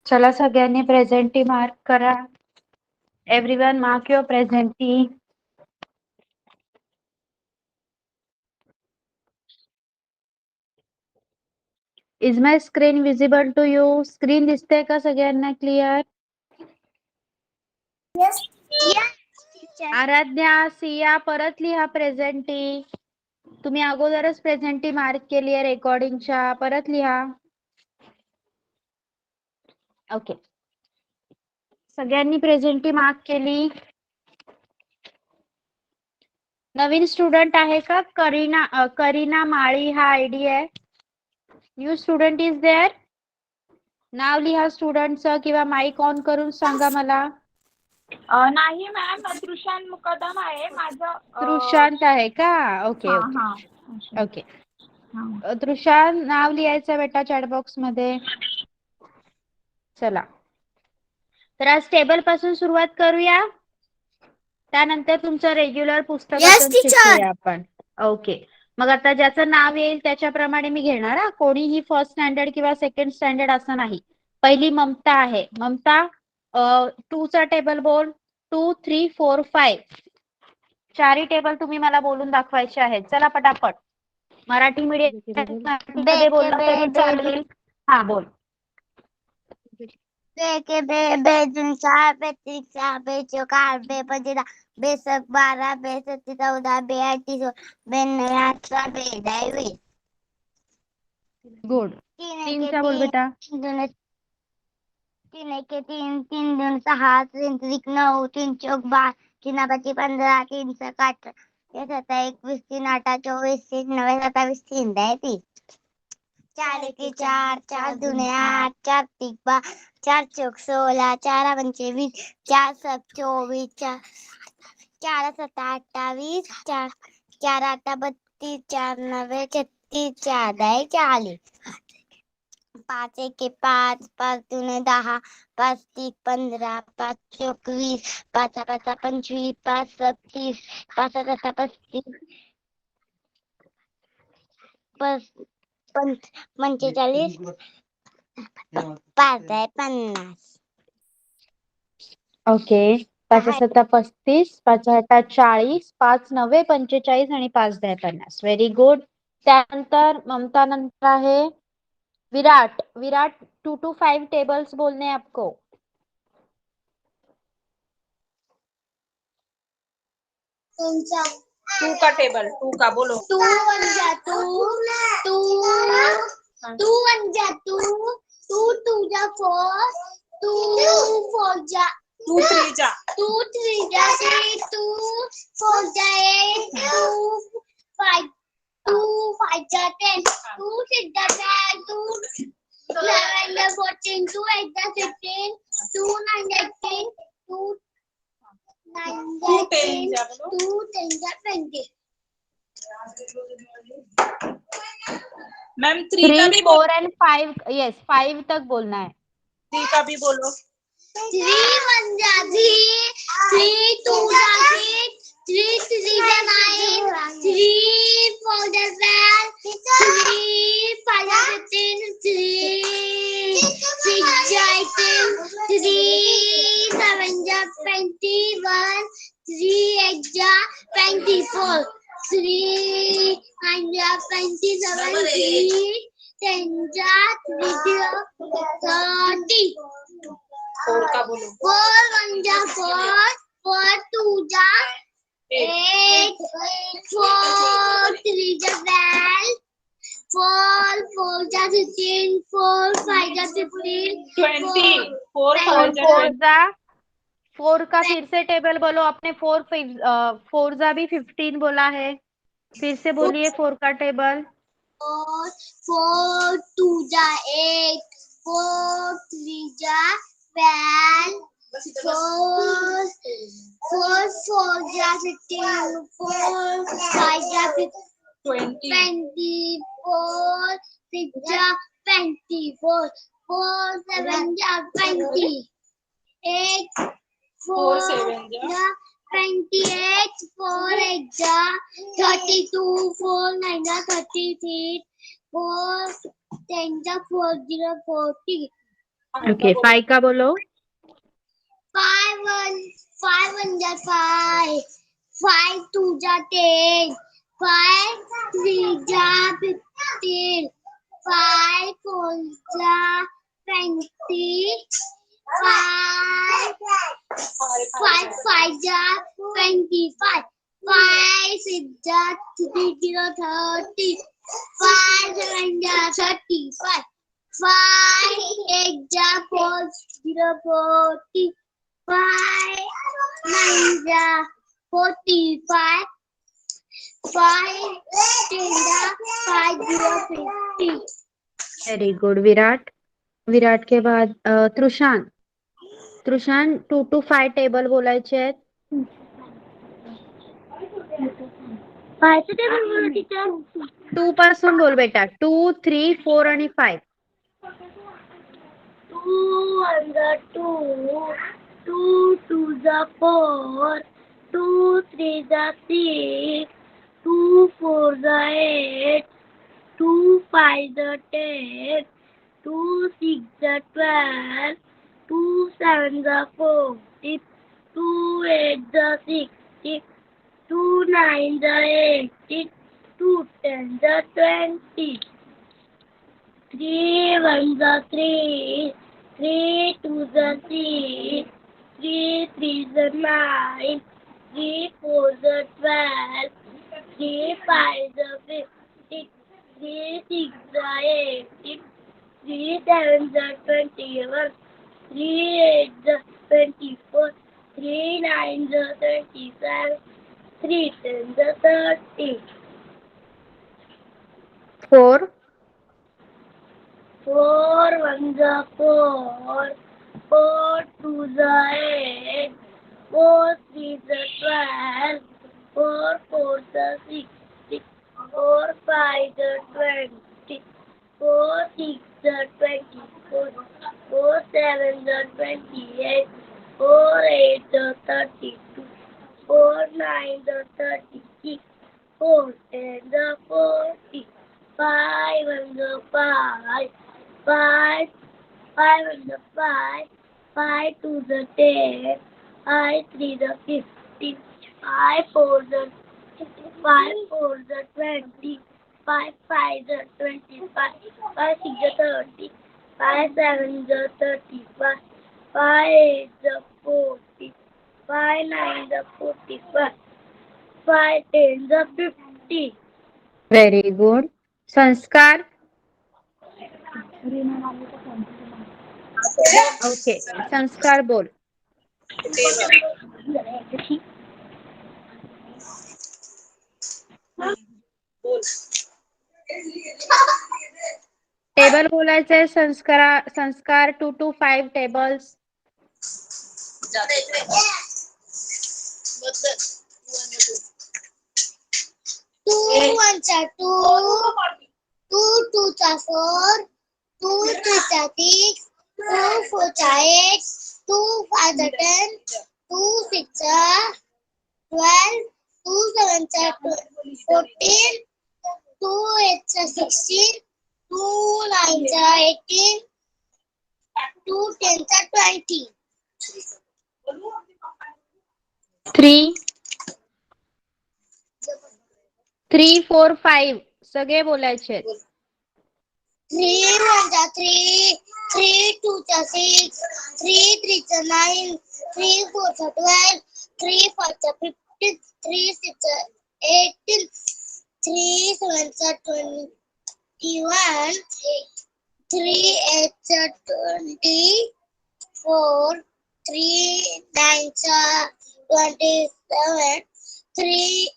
चला सगळ्यांनी presenty mark करा. Everyone mark your presenty. Is my screen visible to you? Screen दिसते का सगळ्यांना क्लिअर? आराध्या, सिया परत लिहा प्रेझेंटी. तुम्ही अगोदरच प्रेझेंटी मार्क केली आहे रेकॉर्डिंगच्या, परत लिहा. ओके, सगळ्यांनी प्रेझेंटी मार्क केली. नवीन स्टुडंट आहे का? करीना माळी हा आयडी आहे. New student is there? नाव लिहा स्टुडंटचं किंवा माईक ऑन करून सांगा मला. नाही मॅम, तृषांत मुकदम आहे माझं. तृषांत आहे का? Okay okay okay. तृषांत नाव लिहायचं बेटा चॅट बॉक्स मध्ये. चला, तर आज टेबल पासून सुरुवात करूया. त्यानंतर तुमचं रेग्युलर पुस्तकातून शिकूया आपण. ओके, मग आता ज्याचं नाव येईल त्याच्याप्रमाणे मी घेणार हा. कोणीही फर्स्ट स्टँडर्ड किंवा सेकंड स्टँडर्ड असं नाही. पहिली ममता आहे. ममता 2 चा टेबल बोल. 2, 3, 4, 5 चारही टेबल तुम्ही मला बोलून दाखवायचे आहेत. चला पटापट. मराठी मीडियम बोललं तरी चालेल. हा बोल. के बे बे 4 बे 3 4 बे 4 बे 15 बे 12 बे 14 बे 18 बे 19 बे 20. गुड. 3 चा बोल बेटा. 3 के 3 3 2 6 3 त्रिक 9 3 चौक 12 3 5 15 3 7 8 3 7 21 3 8 24 3 9 27 3 30. 4 के 4 4 दूने 8 4 तिक 12 4 चौक 16 4 पंचे 20 4 7 24 4 7 28 4 8 32 4 9 36 4 10 40. 5 एके 5 5 दूने 10 5 तिक 15 5 चौक 20 5 5 25 5 30 5 7 35 45 5 50. ओके, 5 7 35 5 8 40 5 9 45 आणि 5 10 50. Very good. त्यानंतर ममता नंतर आहे विराट. विराट 2 to 5 टेबल्स बोलने आपको. 2 का टेबल, 2 का बोलो. 2 1 जा 2 2 2 1 जा 2 2 2 जा 4 2 4 जा 2 3 जा 2 3 जा 3 2 4 जा 8 2 5 2 5 जा 10 2 6 जा 10 2 11 जा 14 2 8 जा 15 2 9 जा 18 2 9 जा 10 2 10 जा 20. मैम 3 का 3 भी 4 and 5. यस, 5 तक बोलना है. 3 का भी बोलो. 3 1 जा 3 3 2 जा 6 3 3 जा 9 3 4 जा 12 3 5 जा 15 3 6 जा 18 3 7 जा 21 3 8 जा 24 3 9 जा 27 3 10 जा 30. 4 का बोलो. 4 1 जा 4 4 2 जा 8 4 3 जा 12 4 4 जा 13 4 5 जा 15 20 4 4 5 4 जा 4 का फिर से टेबल बोलो. आपने 4 जा भी 15 बोला है. फिर से बोलिए 4 का टेबल. 4 2 जा 8 4 3 जा 12 4 4 जा 15 4 5 जा 20 24 6 जा 24 4 7 जा 20 8 4 4 7 जा 28 4 8 जा 32 4 9 जा 33 4 10 जा 40 40 ओके 5 का बोलो. 5 1 जा 5, 5 2 जा 10, 5 3 जा 15, 5 4 जा 20, 5 5 जा 25, 5 6 जा 30, 5 7 जा 35, 5 8 जा 40, 5 9 जा 45, 5 10 जा 50. Very good. विराट के बाद तृषान 2 to 5 टेबल बोलायचे आहेत. 5 टेबल बोला टीचर. 2 पासून बोल बेटा. 2 3 4 आणि 5. 2 1 जा 2, 2 2 जा 4, 2 3 जा 6, 2 4 जा 8, 2 5 जा 10, 2 6 जा 12, 2 7 जा 40, 2 8 जा 60, 2 9 जा 80, 2 10 जा 20. 3 1 जा 3, 3 2 जा 6, 3 3 जा 9, 3 4 जा 12, 3 5 जा 50, 3 6 जा 80, 3 7 जा 21, 3 8 जा 24, 3 9 जा 27, 3 10 जा 30. 4 4 1 जा 4, 4 2 जा 8, 4 3 जा 12, 4 4 जा 16, 4 5 जा 20, 4 6 जा 24, 4 7 जा 28, 4 8 जा 32, 4 9 जा 36, 4 10 जा 40, 5 1 जा 5, 5 1 जा 5, 5 2 जा 10, 5 3 जा 15, 5 4 जा 20, 5 5 जा 25, 5 6 जा 30, 5 7 जा 35, 5 8 जा 40, 5 9 जा 45, 5 10 जा 50. Very good. संस्कार. ओके संस्कार बोल. टेबल बोलायचंय. संस्कार 2 to 5 टेबल्स. 2 1 जा 2, 2 2 जा 4, 2 3 जा 6, 2 4 जा 8, 2 5 जा 10, 2 6 जा 12, 2 7 जा 14, 2 8 जा 16, 2 9 जा 18, 2 10 जा 20. 3 4 5 सगळे बोलायचे. 3 1 जा 3, 3 2 जा 6, 3 3 जा 9, 3 4 जा 12, 3 5 जा 15, 3 6 जा 18, 3 7 जा 21, 3 8 जा 24, 3 9 जा 27, 3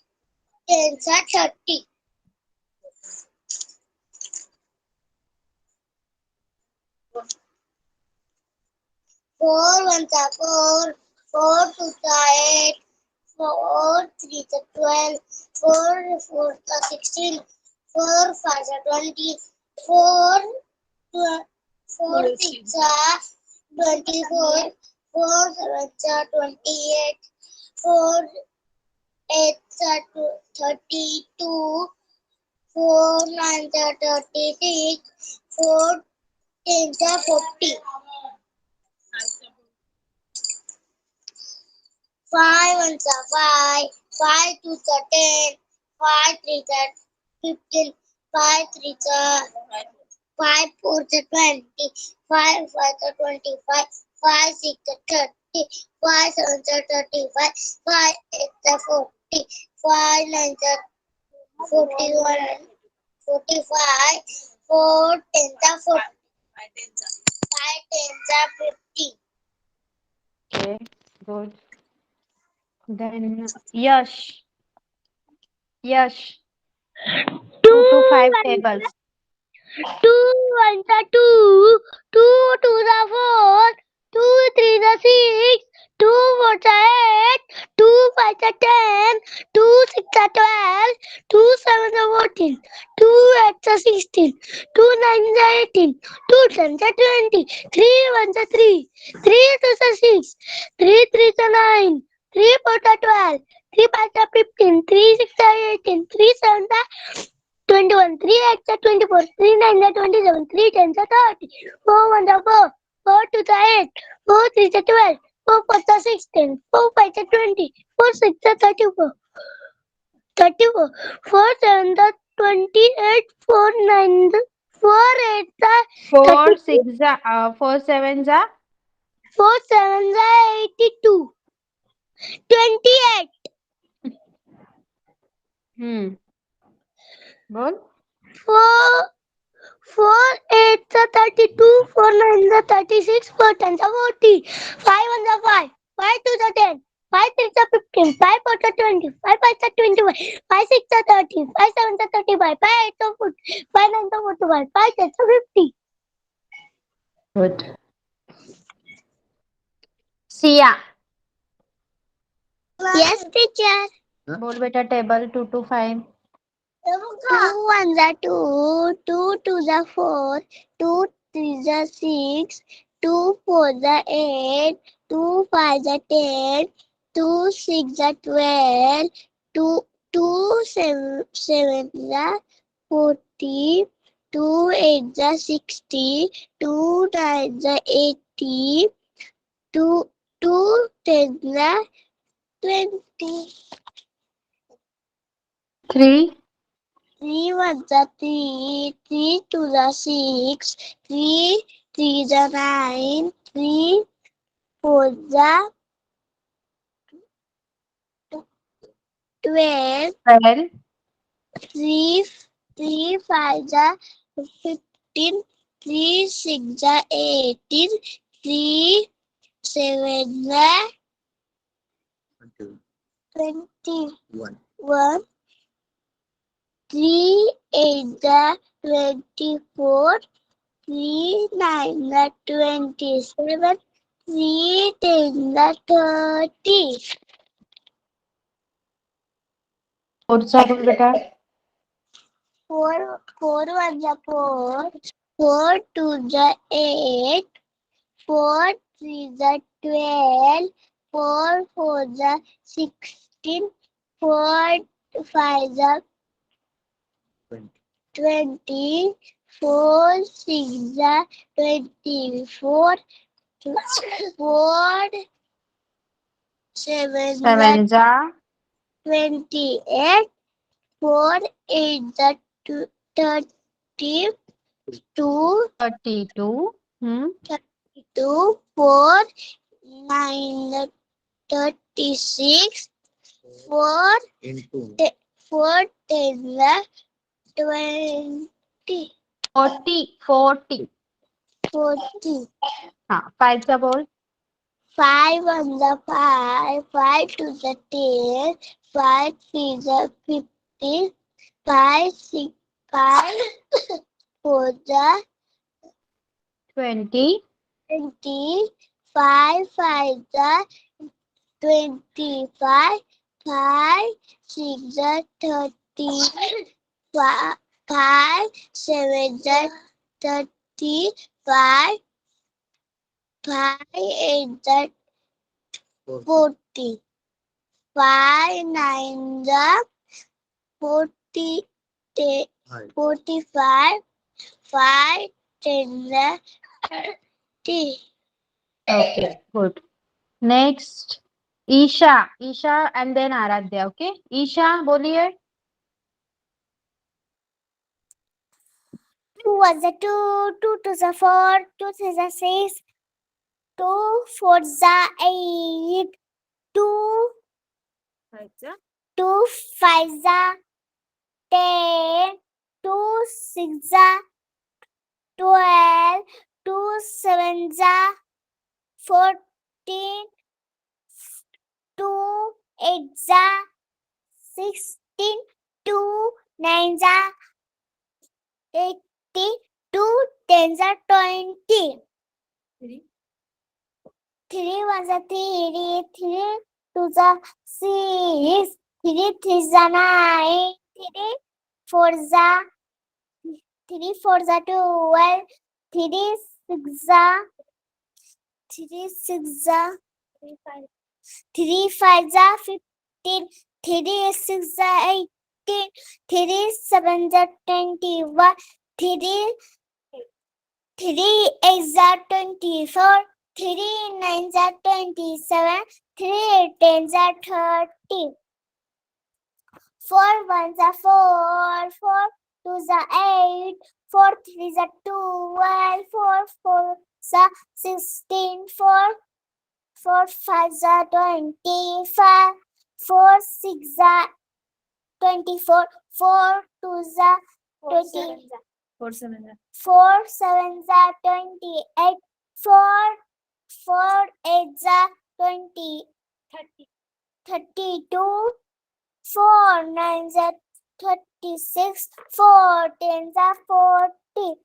10 जा 30. 4 1 जा 4, 4 2 जा 8, 4 3 जा 12, 4 4 जा 16, 4 5 जा 20, 4 6 जा 24, 4 7 जा 28, 4 8 जा 32, 4 9 जा 36, 4 10 जा 40. 5 ones are 5, 5 twos are 10, 5 threes are 15, 5 threes are 5 fours are 20, 5 fives are 25, 5 six are 30, 5 sevens are 35, 5 eights are 40, 5 nines are 41, 45, 4 tens are 40, 5 tens are 50. Okay, good. Then Yash. 2 to 5 tables. 2 ones are 2, 2 twos are 4, 2 threes are 6, 2 fours are 8, 2 fives are 10, 2 sixes are 12, 2 sevens are 14, 2 eights are 16, 2 nines are 18, 2 tens are 20, 3 ones are 3, 3 twos are 6, 3 threes are 9, 3 fours are 12, 3 fives are 15, 3 sixes are 18, 3 sevens are 21, 3 8s are 24, 3 9s are 27, 3 10s are 30, 4 1s are 4, 4 2s are 8, 4 3s are 12, 4 4s are 16, 4 5s are 20, 4 6s are 34, 4 7s are 28, 4 9s, 4 8s are 4 32, 6 are 4 sevens are 4 7s are 82, 28, बोल 4 4 8s are 32, 4 9s are 36, 4 10s are 40, 5 1s are 5, 5 2s are 10, 5 3s are 15, 5 4s are 20, 5 5s are 21, 5 6 are 30, 5 7s are 35, 5 8s are 40, 5 9s are 45, 5 10s are 50. Good. Sia. Yes, teacher. बोल बेटा table 2 to 5. 2 ones are 2, 2 twos are 4, 2 threes are 6, 2 fours are 8, 2 fives are 10, 2 six are 12, 2 sevens are 40, 2 eights are 60, 2 nines are 80, 2 tens are 20. 3 3 ones are 3, 3 twos are 6, 3 threes are 9, 3 fours are 12, 12 3 fives are 15, 3 six are 18, 3 sevens are 21, 3 eights are 24, 3 nines are 27, 3 tens are 30. 4 चा बोल बेटा 4 ones are 4, 4 twos are 8, 4 threes are 12, 4 fours are 16, 4 fives are 20, 4 six are 24, 4 sevens are 7 जा 28, 4 eights are 32, 32 32, 4 nines are 36, 4 4 tens are 20, 40 हाँ 5 चा बोल 5 ones are 5, 5 twos are 10, 5 threes are 15, 5 6 5 fours are 20 20, 5 fives are 25, 5 6 are 30, 5 7 are 30, 5 8 are 40, 5 9 are 40, 45, 5 10 are 30. okay good next Isha and then Aradhya. Okay, Isha बोलिए. 2 ones are 2, 2 twos are 4, 2 threes are 6, 2 fours are 8, 2 fives are 10, 2 sixes are 12, 2 sevens are 14, 2 eights are 16, 2 nines are 80, 2 tens are 20. 3 ones are 3, 3 twos are 6, 3 threes are 9, 3 fours are 12, 3 sixes are 3 fives are 15, 3 sixes are 18, 3 sevens are 21, 3 eights are 24, 3 nines are 27, 3 tens are 30. 4 ones are 4, 4 twos are 8, 4 threes are 12, 4 fours are 16, 4 fives are 25, 4 sixes are 24, 4 twos are 20, 4 sevens are 28, 4 eights are 20, 32, 4 nines are 36, 4 tens are 40,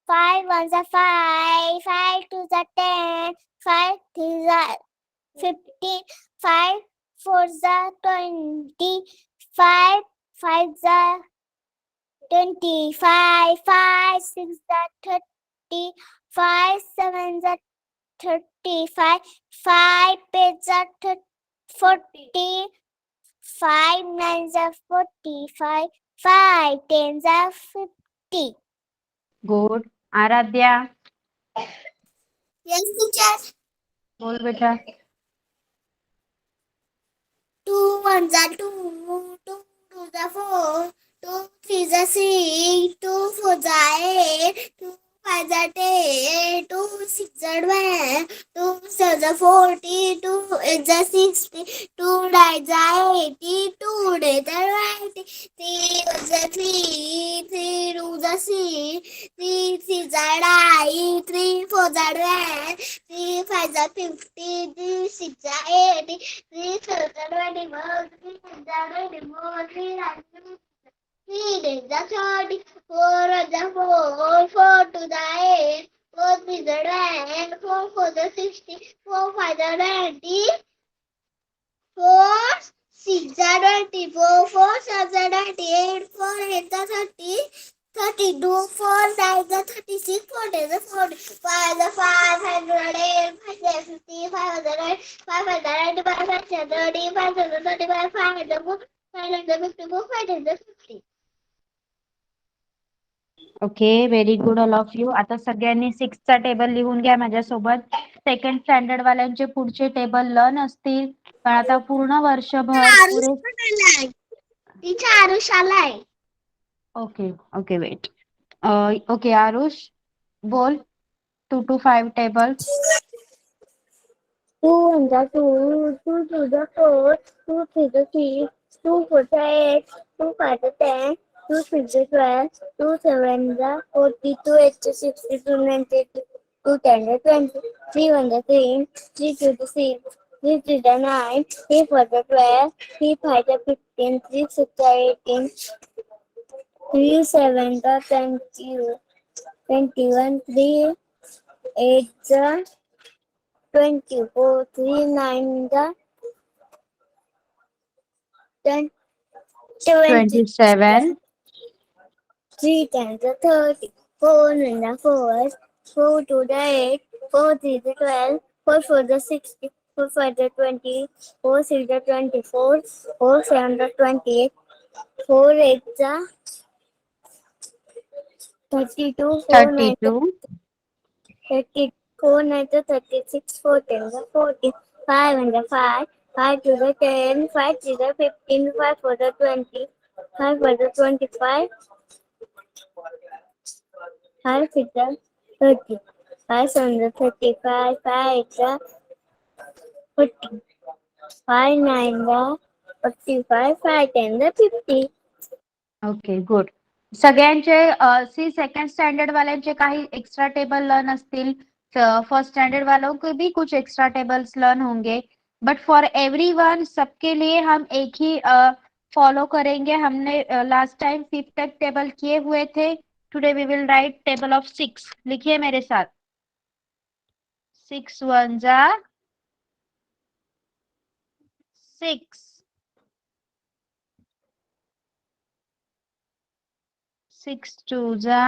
5 ones are 5, 5 twos are 10, 5 threes are 15, 5 fours are 20, 5 fives are 25, 5 sixes are 30, 5 sevens are 35, 5 eights are 40, 5 nines are 45, 5 tens are 50. Good. Aradhya Yes, teacher. बोल बेटा. 2 ones are 2, 2 twos are 4, 2 threes are 6, 2 fours are 8, 2 fives are 10, 2 sixes are 12, 2 sevens are 40, 2 eights are 60, 2 nines are 80, 2 tens are 90, 3 ones are 3, 3 twos are 6, 3 threes are 9, 3 fours are 12, 3 fives are 50, 3 sixes are 80, 3 sevens are 21, 3 eights are 24, 3 nines are 30, 4 ones are 4, 4 twos are 8, 4 threes are 12, 4 fours are 60, 4 fives are 90, 4 sixes are 24, 4 sevens are 98, 4 eights are 30, 32, 4 nines are 36, 4 tens are 40, 5 are 508, 5 are 50, 508, 590, 530, 535, 554, 554, 550. Okay, very good all of you. आता सगळ्यांनी 6चा table लिहून घ्या माझ्यासोबत. Second standard वाल्यांचे पुढचे table learn असतील, पण आता पूर्ण वर्षभर पुरे. टीचर आरुष आलाय. Okay okay, wait. Okay Arush बोल. 2 to 5 table. 2 ones are 2, 2 twos are 4, 2 threes are 6, 2 fours are 8, 2 fives are 10, 2 sixes are 12, 2 sevens are 40, 2 eights are 60, 2 nines are 80, 2 tens are 20, 3 ones are 3, 3 twos are 6, 3 threes are 9, 3 fours are 12, 3 fives are 15, 3 sixes are 18, 3 sevens are 20, 21, 3 eights are 24, 3 nines are 10, 20, 27. 3 tens are 30, 4 nines are 4, 4 twos are 8, 4 threes are 12, 4 fours are 60, 4 fives are 20, 4 sixes are 24, 4 sevens are 28, 4 eights are 32, 4 nines are 32. 30, 4 nines are 36, 4 tens are 40, 5 1 5, 5 2 10, 5 3 15, 5 4 20, 5 4 25, 5 6 30, 5 7 35, 5 8 40, 5 9 45, 5 10 50. Okay good. सगळ्यांचे सी second standard वाल्यांचे काही extra table learn असतील, first standard वालों के भी कुछ extra tables learn होंगे, but for everyone सबके लिए हम एक ही फॉलो करेंगे. हमने लास्ट टाइम 5 तक टेबल किए हुए थे. Today we will write table of 6. लिखिए मेरे साथ. 6 1 जा 6, 6 2 जा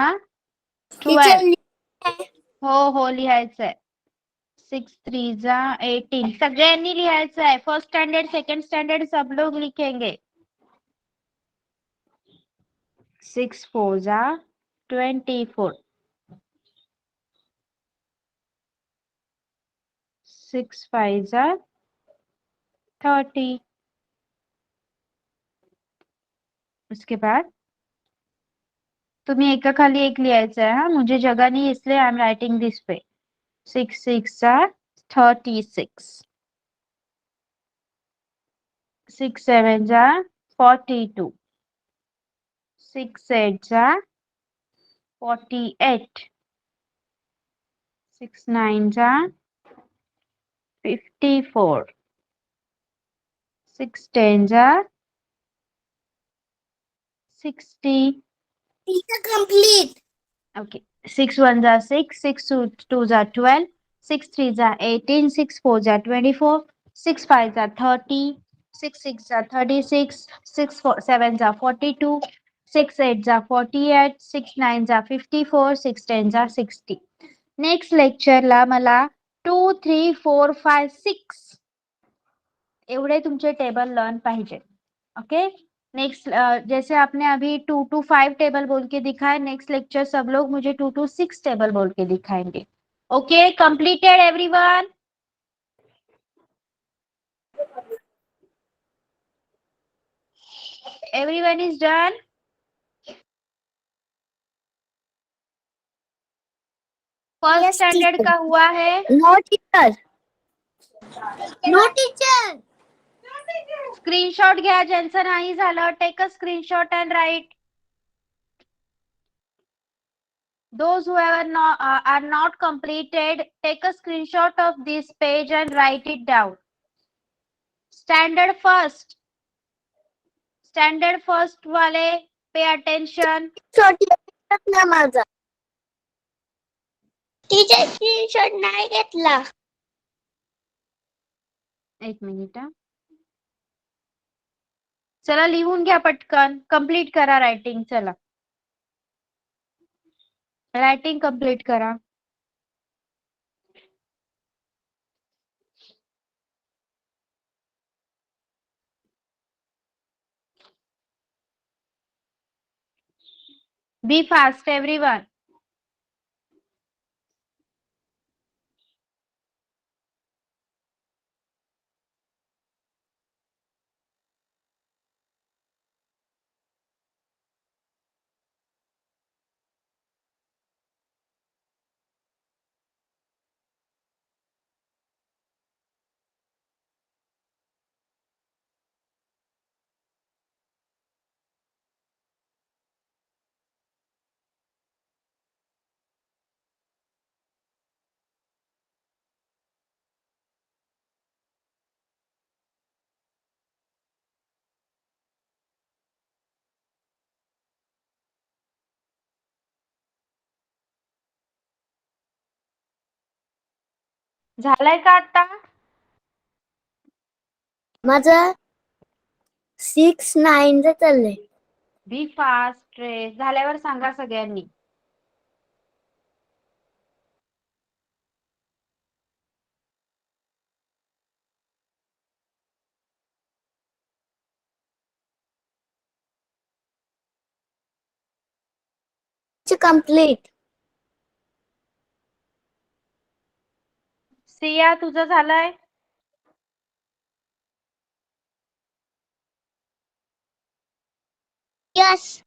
12. हो लिहायचंय. 6 3 जा 18. सगळ्यांनी लिहायचं आहे. फर्स्ट स्टैंडर्ड सेकंड स्टैंडर्ड सब लोग लिखेंगे. 6 4 जा 24. 6 5 जा 30. उसके बाद तुम्ही एका खाली एक लिहायचं आहे. हा, मुझे जगह नहीं इसलिए आई एम राइटिंग दिस पे. 6 6 जा 36. 6 7 जा 42. 6 8 जा 48. 6 9 जा 54. 6 10 जा 60. Complete. Okay. 6 1 जा 6, 6 2 जा 12, 6 3 जा 18, 6 4 जा 24, 6 5 जा 30, 6 6 जा 36, 6 7 जा 42, 6 8 जा 48, 6 9 जा 54, 6 10 जा 60. नेक्स्ट लेक्चरला मला 2 3 4 5 6 एवढे तुमचे टेबल लर्न पाहिजे. ओके. नेक्स्ट जैसे आपने अभी 2 to 5 टेबल बोल के दिखाए, नेक्स्ट लेक्चर सब लोग मुझे 2 to 6 टेबल बोल के दिखाएंगे. Okay, completed everyone? Everyone is done? First standard का हुआ है? No teacher. No teacher. Screenshot घ्या ज्यांचं नाही झालं. Take a screenshot and write. Those who are not completed, take a screenshot of this page and write it down. Standard first. Standard first वाले pay attention. ना माझा. Teacher screenshot नाही घेतला. एक मिनिट हा. चला लिहून घ्या पटकन. कंप्लीट करा रायटिंग. चला रायटिंग कंप्लीट करा. Be fast everyone. झालंय का आता? माझं 6 9 चाललंय. बी फास्ट रे. झाल्यावर सांगा सगळ्यांनी. कंप्लीट. सिया तुझं झालंय? Yes.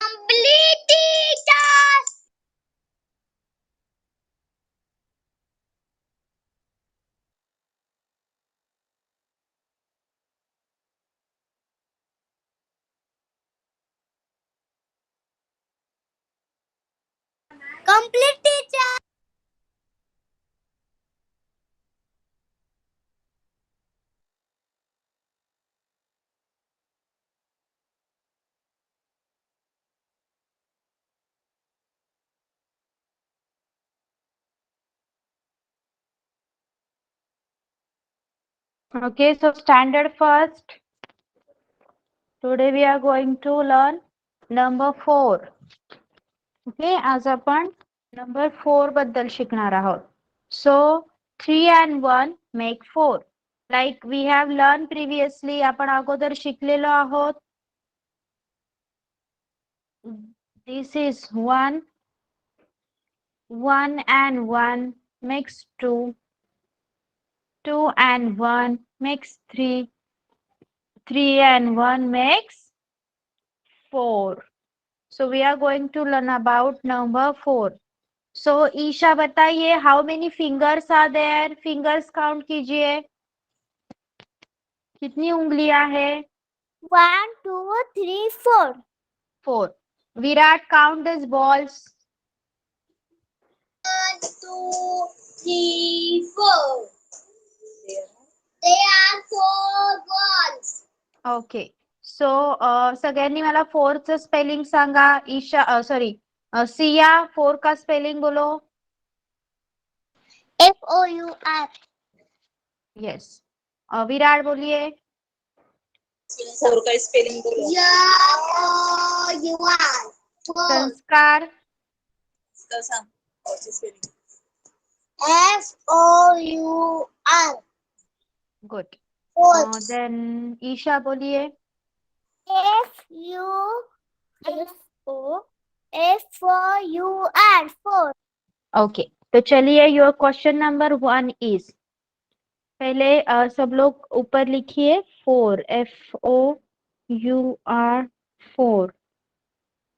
Complete teachers. Complete teacher. Okay, so standard first. Today we are going to learn number 4. Okay, आज आपण number 4 बद्दल शिकणार आहोत. So 3 and 1 make 4. Like we have learned previously, आपण अगोदर शिकलेलो आहोत. This is 1. 1 and 1 makes 2. 2 and 1 makes 3. 3 and 1 makes 4. So we are going to learn about number 4. So Isha बताइए, how many fingers are there? Fingers count कीजिए. कितनी उंगलियां है? 1, 2, 3, 4. 4. Virat count his balls. 1, 2, 3, 4. There are 4 balls. Okay. So सगळ्यांनी मला 4 चं spelling सांगा. Isha sorry Siya 4 का spelling बोलो. FOUR. यस. विराट बोलिए. 4 का स्पेलिंग बोलो. FOUR. संस्कार. इसका सांग. 4 ची spelling. FOUR. Good. 4. Then Isha बोलिए. FOUR. 4. ओके, तो चलिए योर क्वेश्चन नंबर 1 इज. पहले सब लोग ऊपर लिखिए 4. FOUR 4.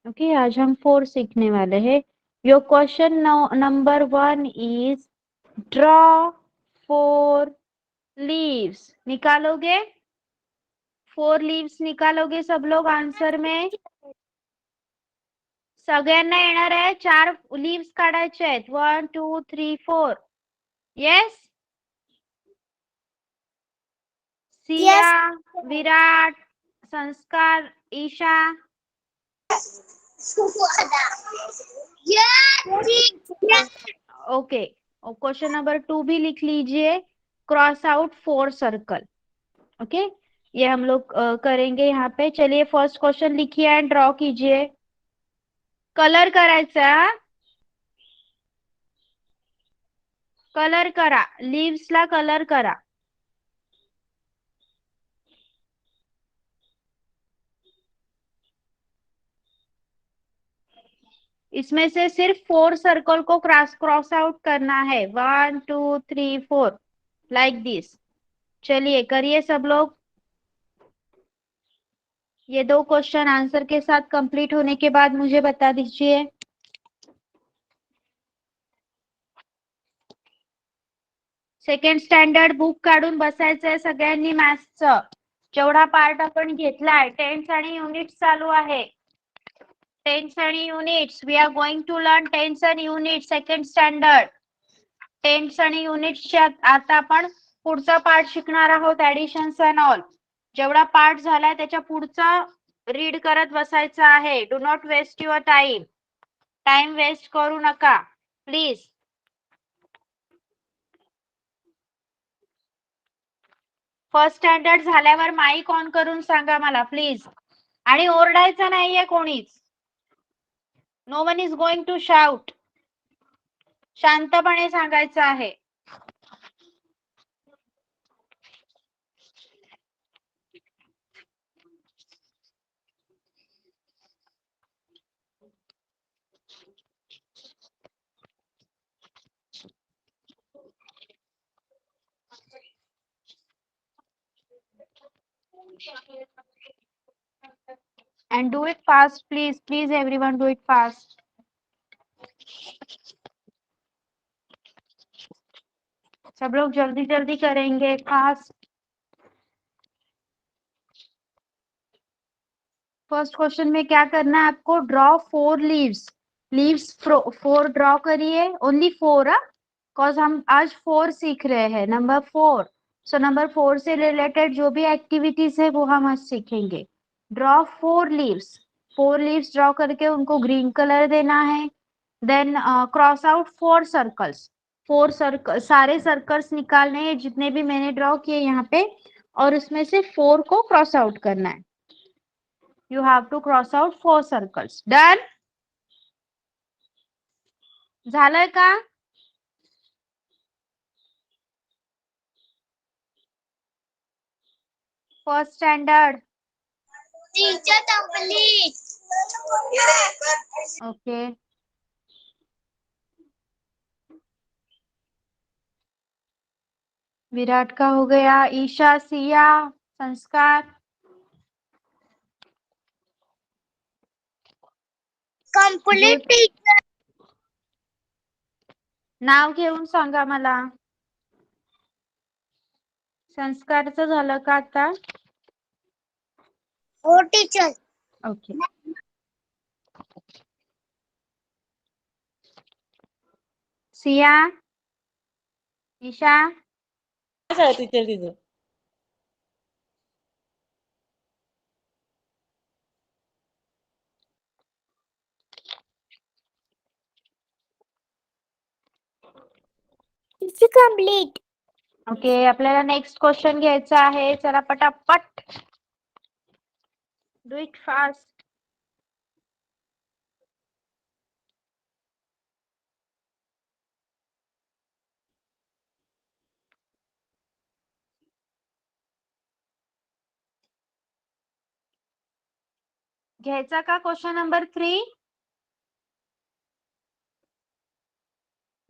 ओके, आज हम 4 सीखने वाले हैं. Your question number 1 is draw 4 leaves. निकालोगे? 4 लीव्स निकालोगे सब लोग आंसर में? सगळ्यांना येणार आहे. 4 लीव्स काढायचे आहेत. 1 2 3 4. येस. सिया, विराट, संस्कार, ईशा. ओके, क्वेश्चन नंबर 2 भी लिख लीजिए. Cross out 4 circle. ओके, ये हम लोग करेंगे यहाँ पे. चलिए फर्स्ट क्वेश्चन लिखिए एंड ड्रॉ कीजिए. कलर करायचा. कलर करा. लीव्स ला कलर करा. इसमें से सिर्फ 4 सर्कल को क्रॉस आउट करना है. 1 2 3 4 लाइक दिस. चलिए करिए सब लोग. ये 2 क्वेश्चन आंसर के साथ कंप्लीट होने के बाद मुझे बता दीजिए. सेकंड स्टँडर्ड बुक काढून बसायचंय सगळ्यांनी. मॅथ्सचं जेवढा पार्ट आपण घेतलाय. टेन्स आणि युनिट्स चालू आहे. टेन्स आणि units. We are going to learn tens आणि युनिट सेकंड स्टँडर्ड. टेन्स आणि युनिट्सच्या आता आपण पुढचा पार्ट शिकणार आहोत. Additions and all. जेवढा पार्ट झालाय त्याच्या पुढचा रीड करत बसायचं आहे. Do not waste your time. Time waste करू नका प्लीज. फर्स्ट स्टँडर्ड झाल्यावर माईक ऑन करून सांगा मला प्लीज. आणि ओरडायचं नाहीये कोणीच. No one is going to shout. शांतपणे सांगायचं आहे. And do it fast, please. Please, everyone, do it fast. सब लोग जल्दी जल्दी करेंगे, फास्ट. फर्स्ट क्वेश्चन में क्या करना है आपको? ड्रॉ 4 लीव्स 4 ड्रॉ करिए. ओनली 4, बिकॉज हम आज 4 सीख रहे हैं. नंबर 4. सो नंबर 4 से रिलेटेड जो भी एक्टिविटीज है वो हम आज सीखेंगे. Draw 4 leaves. 4 लीव्स ड्रॉ करके उनको ग्रीन कलर देना है. Then cross out 4 circles. 4 circle, सारे सर्कल्स निकालने हैं जितने भी मैंने ड्रॉ किए यहाँ पे, और उसमें से 4 को क्रॉस आउट करना है. You have to cross out 4 circles. Done? झालंय का? First standard. Teacher complete. Okay. Virat का हो गया. ईशा, सिया, संस्कार. Complete teacher. नाव घेऊन सांगा मला. संस्कारचं झालं का आता? हो teacher. Okay. Siya, Isha. Teacher तिथं. Teacher complete. ओके. आपल्याला नेक्स्ट क्वेश्चन घ्यायचा आहे. चला पटापट. Do it fast. घ्यायचा का क्वेश्चन नंबर 3?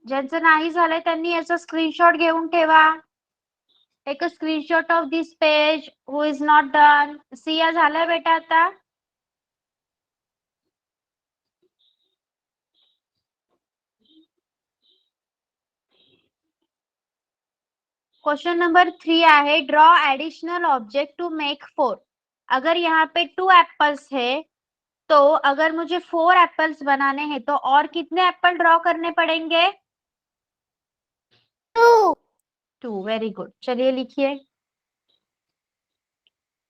ज्यांचं नाही झालंय त्यांनी याचा स्क्रीनशॉट घेऊन ठेवा. Take a screenshot of this page. Who is not done? Siya, झालंय बेटा आता? क्वेश्चन नंबर 3 आहे. Draw additional object to make 4. अगर यहाँ पे 2 एप्पल्स है तो अगर मुझे 4 एप्पल्स बनाने हैं तो और कितने एप्पल ड्रॉ करने पड़ेंगे? 2. Very good. चलिए लिखिए.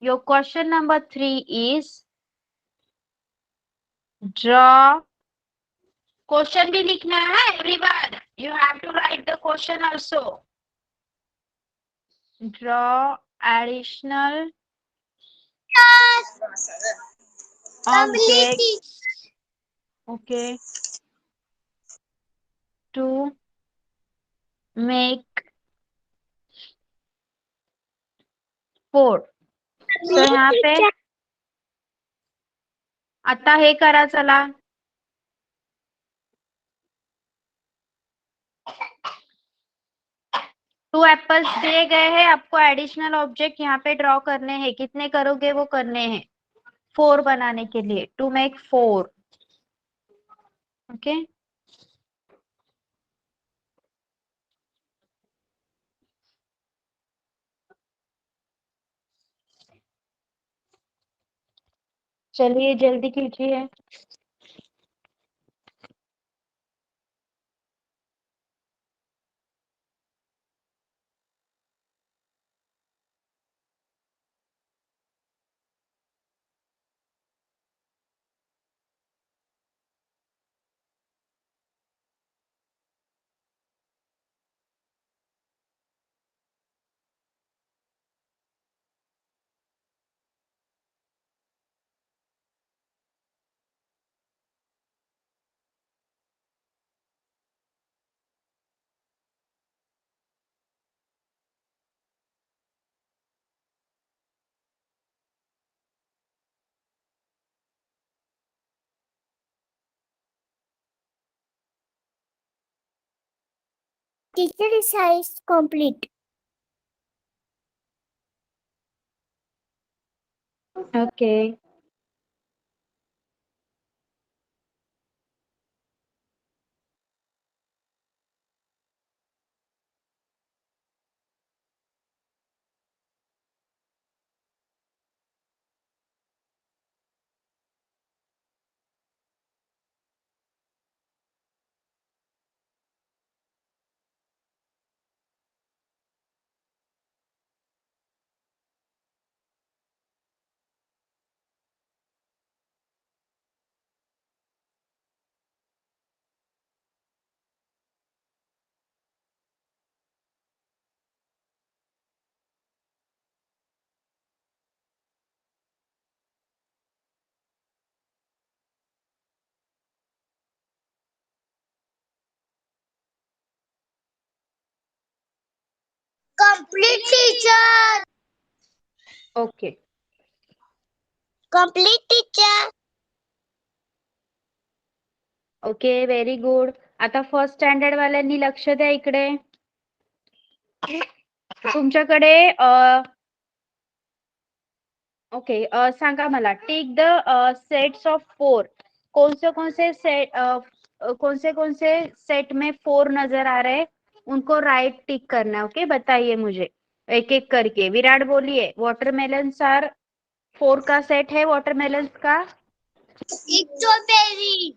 Your question number 3 is draw. Question भी लिखना है everyone. You have to write the question also. Draw additional object. Okay. To make 4. So यहाँ पे आता हे करा. चला. टू एप्पल्स दिए गए हैं आपको. एडिशनल ऑब्जेक्ट यहाँ पे ड्रॉ करने हैं. कितने करोगे वो करने हैं 4 बनाने के लिए. To make 4. ओके. चलिए जल्दी कीजिए. Teacher is complete. Okay. Complete teacher. Okay. Complete teacher. Okay, very good. आता फर्स्ट स्टँडर्ड वाल्यांनी लक्ष द्या इकडे. तुमच्याकडे ओके, सांगा मला. Tick the sets of 4. कौन से सेट में 4 नजर आ रहे हैं, उनको राइट टिक करना है. ओके, बताइए मुझे एक एक करके. विराट बोलिए. वाटरमेलन आर 4 का सेट है. वाटरमेलन का Strawberry.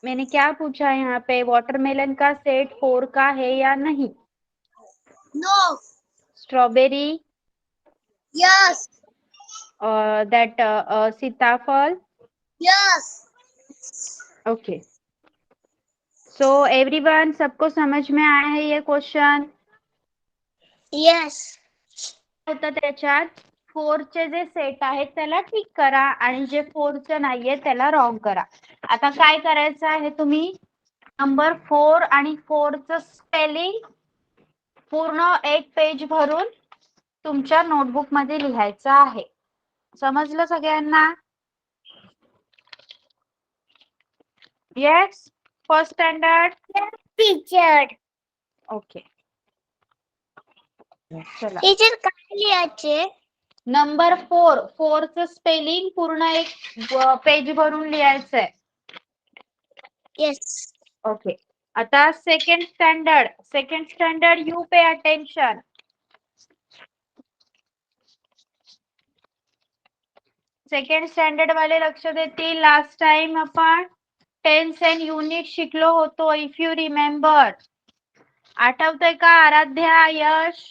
मैंने क्या पूछा यहाँ पे? वाटरमेलन का सेट 4 का है या नहीं? No. Strawberry, Yes. दैट सीताफल. Yes. ओके. सो एवरीवन, सबको समझ में आया है ये क्वेश्चन? Yes. होतं त्याच्यात 4 चे जे सेट आहेत त्याला टिक करा आणि जे 4 चे नाहीये त्याला रॉंग करा. आता काय करायचं आहे, तुम्ही नंबर 4 आणि 4 चं स्पेलिंग पूर्ण एक पेज भरून तुमच्या नोटबुक मध्ये लिहायचं आहे. समजलं सगळ्यांना? Yes. First standard. Teacher. Okay, चला. Teacher काय लिहायचे? नंबर 4 चं स्पेलिंग पूर्ण एक पेज भरून लिहायचंय. Yes. ओके. आता second standard you pay attention. Second standard वाले लक्ष देतील. लास्ट टाइम आपण टेन्स अँड युनिट शिकलो होतो, इफ यू रिमेंबर. आठवतंय का? आराध्या, यश,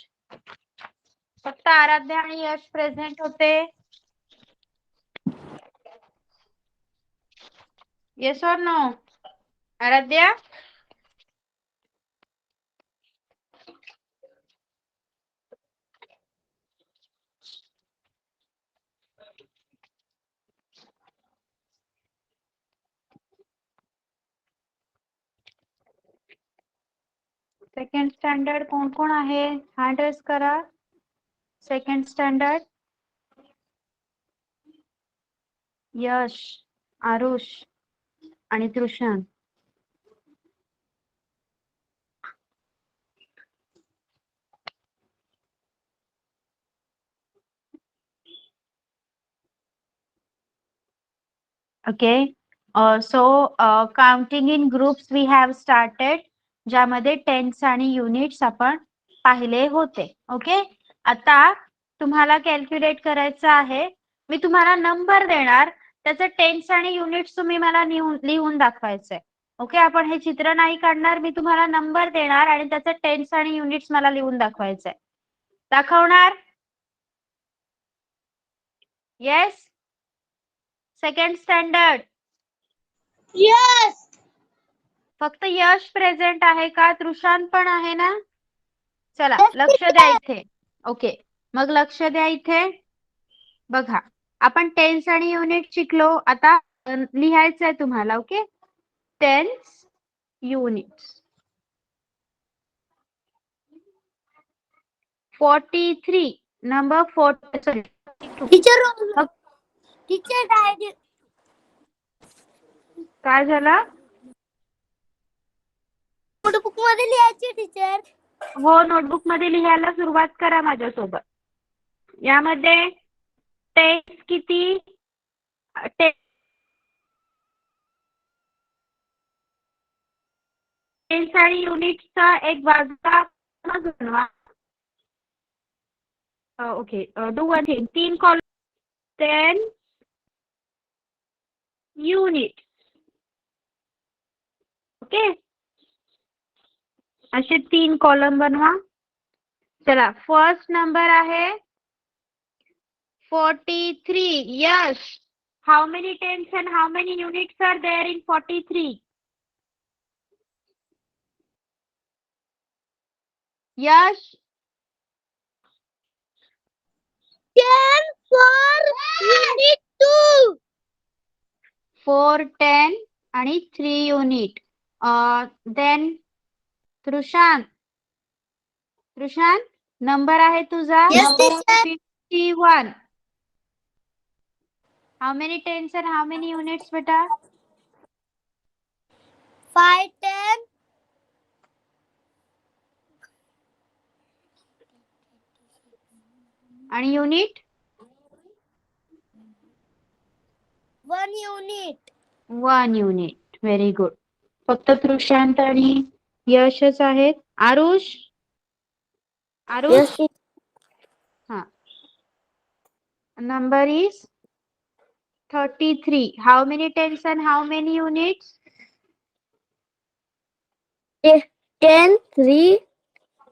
फक्त आराध्या आणि यश प्रेझेंट होते. Yes or no? Aradhya, second standard कोण कोण आहे? हँड रेस करा. Second standard. यश, आरुष आणि Trishan. Okay. So counting in groups we have started, ज्यामध्ये टेन्स आणि युनिट्स आपण पाहिले होते. ओके. आता तुम्हाला कॅल्क्युलेट करायचं आहे. मी तुम्हाला नंबर देणार, त्याचं टेन्स आणि युनिट्स तुम्ही मला लिहून दाखवायचंय. ओके. आपण हे चित्र नाही काढणार, मी तुम्हाला नंबर देणार आणि त्याचं टेन्स आणि युनिट्स मला लिहून दाखवायचंय. दाखवणार? येस. Second standard. Yes. फक्त यश प्रेझेंट आहे का? तृषान पण आहे ना? चला, लक्ष द्या इथे. ओके, मग लक्ष द्या इथे. बघा, आपण टेन्स आणि युनिट शिकलो. आता लिहायचंय तुम्हाला. Okay. Tens, units. 43 number 42. Teacher काय झालं? नोटबुक मध्ये लिहायचे टीचर. हो, नोटबुक मध्ये लिहायला सुरुवात करा माझ्यासोबत. यामध्ये टेन्स किती? टेन्स आणि युनिट्सचा एक बाजूला बनवा. Okay, do one thing. 3 column 10 unit. Okay, असे 3 कॉलम बनवा. चला, फर्स्ट नंबर आहे 43. Yes, how many tens and how many units are there in 43? Yes. 10 for unit 2. 4, 10 आणि 3 युनिट. Then Trushan नंबर आहे तुझा Yes, teacher. 51. How many tens and how many units बेटा? 5, 10. आणि unit? 1 unit. 1 unit. Very good. फक्त तृषांत आणि यशच आहेत. Aarush? Yes, हा. Number is 33. How many tens and how many units? 10, 3,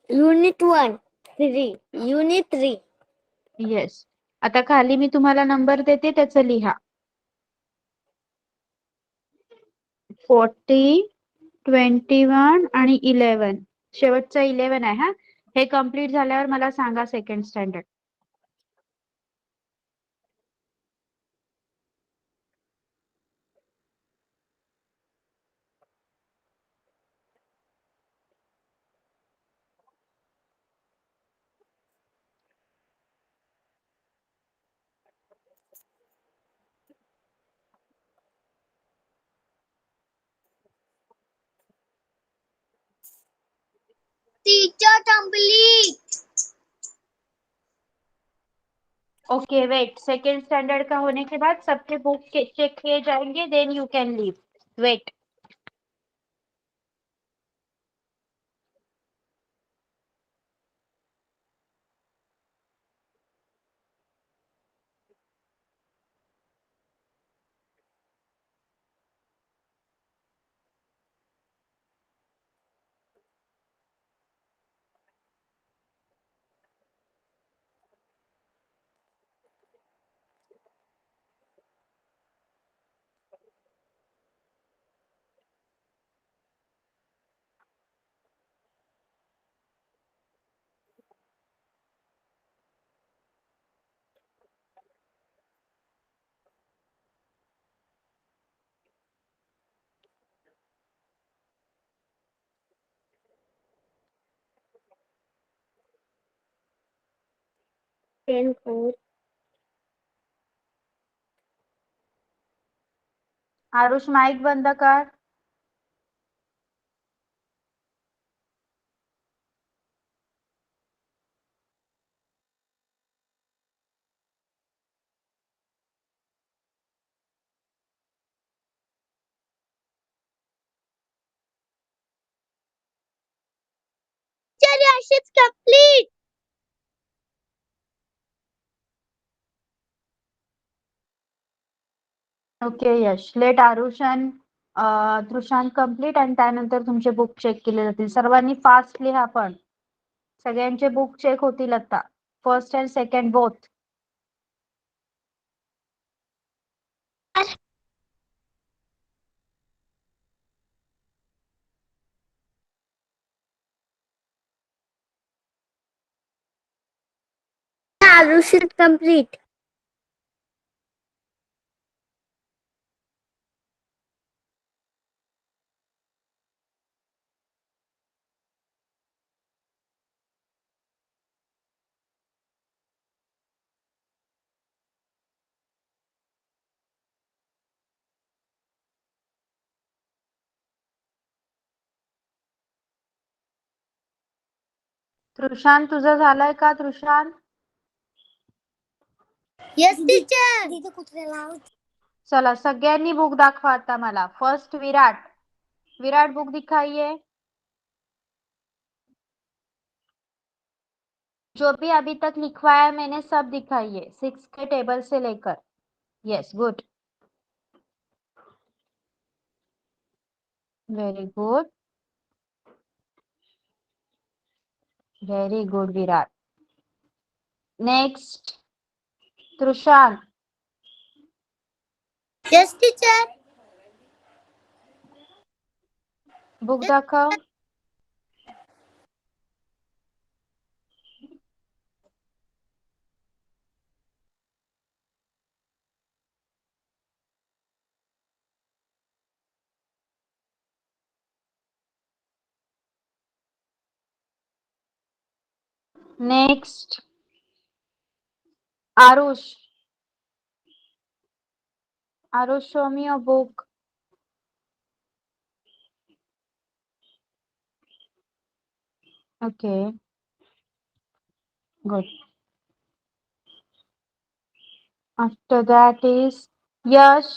unit 1. 3. Unit 3. Yes. आता खाली मी तुम्हाला नंबर देते, त्याचं लिहा. 40, 21 आणि 11. शेवटचं 11 आहे हा. हे कम्प्लीट झाल्यावर मला सांगा second standard. Teacher complete. Okay, wait. Second standard का होने के बाद सबके बुक चेक किए जाएंगे, then you can leave. Wait. Aarush, mic बंद कर. Teacher, Yash is complete. Okay Yash, let Aarush आणि तृषांत कम्प्लीट आणि त्यानंतर तुमचे बुक चेक केले जातील. सर्वांनी फास्ट लिहा पण. सगळ्यांचे बुक चेक होतील आता. First and second both. Arush is complete. तृषांत तुझं झालंय का? तृषांत यस टीचर. तिथे कुत्र्याला चला सगळ्यांनी बुक दाखवा आता मला. फर्स्ट विराट. विराट बुक दिखाइए. जो भी अभी तक लिखवाया मैंने सब दिखाइए 6 के टेबल से लेकर. Yes good. Very good. Very good Virat. Next Trushant. Yes teacher. Book दाखव. Next Aarush. Aarush, show me your book. Okay, good. After that is Yash.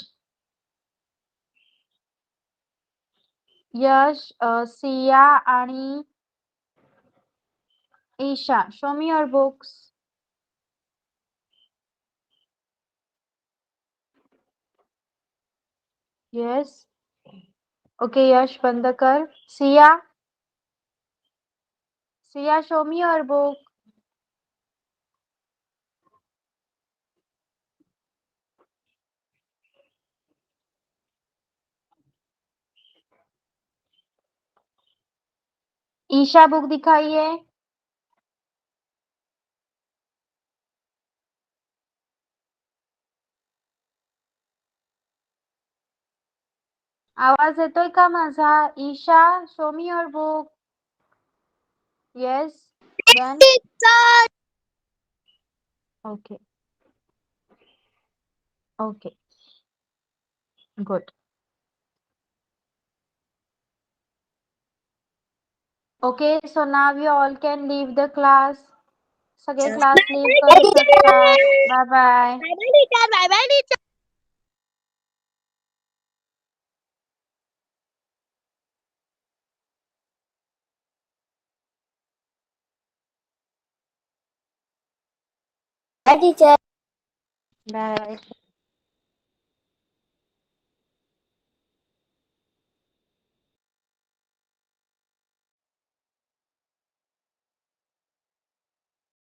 Yash, Siya आणि Isha. Show me your books. Yes. Okay, Yash, बंद कर. Siya. Siya, show me your book. Isha book दिखाइए. आवाज येतोय का माझा? Isha, show me your book. Yes. Then. Okay. Okay. Good. Okay, so now you all can leave the class. सगळे class leave करू शकतात. Bye bye. Bye bye teacher. Bye bye teacher. Bye teacher. Bye.